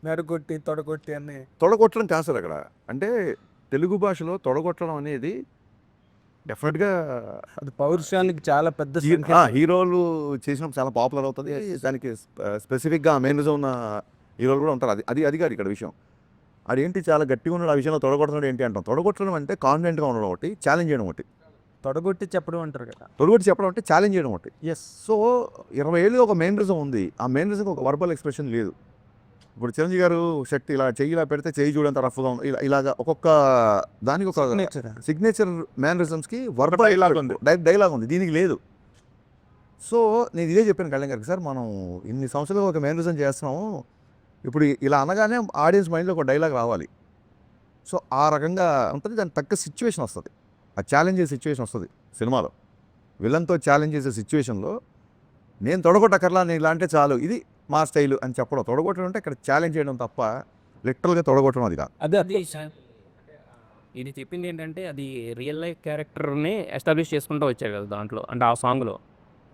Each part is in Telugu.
మెరగొట్టి, తొడగొట్టి అన్నీ. తొడగొట్టడం కాదు సార్ అక్కడ. అంటే తెలుగు భాషలో తొడగొట్టడం అనేది డెఫినెట్‌గా అది పౌరుషానికి చాలా పెద్ద సంకేతం. హీరోలు చేసినప్పుడు చాలా పాపులర్ అవుతది. దానికి స్పెసిఫిక్‌గా మేనరిజం ఉన్న హీరోలు కూడా ఉంటారు. అది కాదు ఇక్కడ విషయం. ఆడేంటి చాలా గట్టిగా ఉన్నాడు, ఆ విషయంలో తొడగొడుతున్నాడు ఏంటి అంటాం. తొడగొట్టడం అంటే కాన్ఫిడెంట్‌గా ఉండడం ఒకటి, ఛాలెంజ్ చేయడం ఒకటి. తొడగొట్టి చెప్పడం అంటారు కదా. తొడగొట్టి చెప్పడం అంటే ఛాలెంజ్ చేయడం ఒకటి. ఎస్. సో 20 ఏళ్ళుగా ఒక మేనరిజం ఉంది. ఆ మేనరిజంకి ఒక వర్బల్ ఎక్స్‌ప్రెషన్ లేదు. ఇప్పుడు చిరంజీవి గారు షర్ట్ ఇలా చెయ్యి ఇలా పెడితే చెయ్యి చూడంత రఫ్‌గా ఉంది. ఇలాగా ఒక్కొక్క దానికి ఒక సిగ్నేచర్ మేనరిజమ్స్‌కి వర్బల్ డైలాగ్ ఉంది. డైలాగ్ ఉంది. దీనికి లేదు. సో నేను ఇదే చెప్పాను కళ్యాణ్ గారికి, సార్ మనం ఇన్ని సంవత్సరాలుగా ఒక మేనరిజం చేస్తున్నాము. ఇప్పుడు ఇలా అనగానే ఆడియన్స్ మైండ్‌లో ఒక డైలాగ్ రావాలి. సో ఆ రకంగా ఉంటుంది. దానికి తగ్గ సిచ్యువేషన్ వస్తది. ఆ ఛాలెంజ్ చేసే సిచ్యువేషన్ వస్తది సినిమాలో. విలన్‌తో ఛాలెంజ్ చేసే సిచ్యువేషన్‌లో నేను తొడగొట్టకర్లా, నేను ఇలా అంటే చాలు, ఇది మా స్టైలు అని చెప్పడం. తొడగొట్టడం అంటే ఇక్కడ ఛాలెంజ్ చేయడం తప్ప లిటరల్‌గా తొడగొట్టడం అది కాదు. అదే అది ఇది చెప్పింది ఏంటంటే అది రియల్ లైఫ్ క్యారెక్టర్ని ఎస్టాబ్లిష్ చేసుకుంటూ వచ్చారు కదా దాంట్లో, అంటే ఆ సాంగ్లో.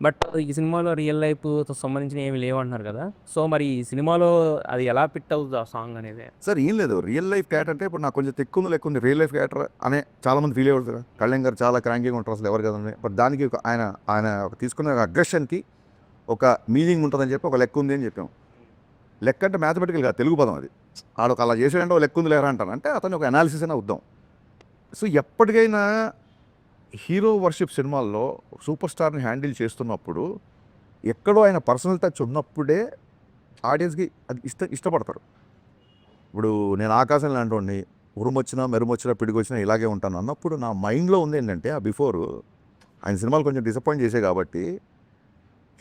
బట్ ఈ సినిమాలో రియల్ లైఫ్తో సంబంధించిన ఏమి లేవంటున్నారు కదా. సో మరి ఈ సినిమాలో అది ఎలా ఫిట్ అవుతుంది ఆ సాంగ్ అనేది? సార్ ఏం లేదు, రియల్ లైఫ్ క్యారెక్టర్ అంటే ఇప్పుడు నాకు కొంచెం తెక్కుంది లెక్కుంది రియల్ లైఫ్ క్యారెక్టర్ అనే చాలామంది ఫీల్ అయ్యారు కదా. కళ్యాణ్ గారు చాలా క్రాంకీగా ఉంటారు, అసలు ఎవరు కదండి. బట్ దానికి ఆయన తీసుకున్న అగ్రెషన్కి ఒక మీనింగ్ ఉంటుందని చెప్పి ఒక లెక్క ఉంది అని చెప్పాం. లెక్క అంటే మ్యాథమెటికల్ కాదు, తెలుగు పదం అది. ఆడొక అలా చేసాడంటే ఒక లెక్క ఉంది లేరా అంటాను, అంటే అతను ఒక అనాలిసిస్ అయినా వద్దాం. సో ఎప్పటికైనా హీరో వర్షిప్ సినిమాల్లో సూపర్ స్టార్ని హ్యాండిల్ చేస్తున్నప్పుడు ఎక్కడో ఆయన పర్సనల్ టచ్ ఉన్నప్పుడే ఆడియన్స్కి అది ఇష్టపడతారు. ఇప్పుడు నేను ఆకాశం లాంటి వాడిని, ఉరుమొచ్చినా మెరుమొచ్చినా పిడిగొచ్చినా ఇలాగే ఉంటాను అన్నప్పుడు నా మైండ్లో ఉంది ఏంటంటే, ఆ బిఫోర్ ఆయన సినిమాలు కొంచెం డిసప్పాయింట్ చేసే కాబట్టి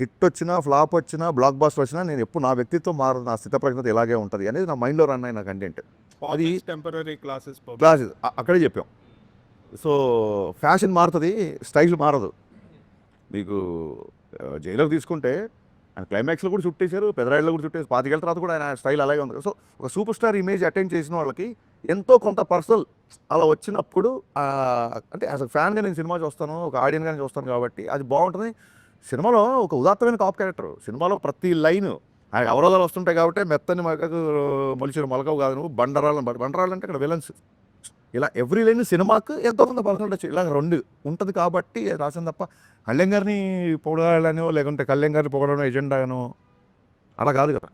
హిట్ వచ్చినా ఫ్లాప్ వచ్చినా బ్లాక్ బాస్టర్ వచ్చినా నేను ఎప్పుడు నా వ్యక్తిత్వం మారదు, నా స్థితప్రజ్ఞత ఇలాగే ఉంటుంది అనేది నా మైండ్లో రన్ అయిన కంటెంట్. అది టెంపరరీ క్లాసెస్ అక్కడే చెప్పాం. సో ఫ్యాషన్ మారుతుంది, స్టైల్ మారదు. మీకు జైలర్ తీసుకుంటే ఆయన క్లైమాక్స్లో కూడా చుట్టేశారు, పెదరాయిలో కూడా చుట్టేసి 25 ఏళ్ళ తర్వాత కూడా ఆయన స్టైల్ అలాగే ఉంది. సో ఒక సూపర్ స్టార్ ఇమేజ్ అటెండ్ చేసిన వాళ్ళకి ఎంతో కొంత పర్సనల్ అలా వచ్చినప్పుడు అంటే యాజ్ అ ఫ్యాన్గా నేను సినిమా చూస్తాను, ఒక ఆడియన్గా చూస్తాను కాబట్టి అది బాగుంటుంది. సినిమాలో ఒక ఉదాత్తమైన కాప్ క్యారెక్టర్, సినిమాలో ప్రతి లైన్ ఆయన అవరోధాలు వస్తుంటాయి కాబట్టి మెత్తని మగకు మొలిచిన మొలకవు కాదు నువ్వు, బండరాలు అంటే ఇక్కడ విలన్స్. ఇలా ఎవ్రీ లైన్ సినిమాకు ఎంతో కొంత పర్సనల్ టచ్ ఇలా రెండు ఉంటుంది కాబట్టి రాసింది తప్ప కళ్యాణ్ గారిని పొగడాలనో లేకుంటే కళ్యాణ్ గారిని పొగడనో ఎజెండానో అలా కాదు కదా.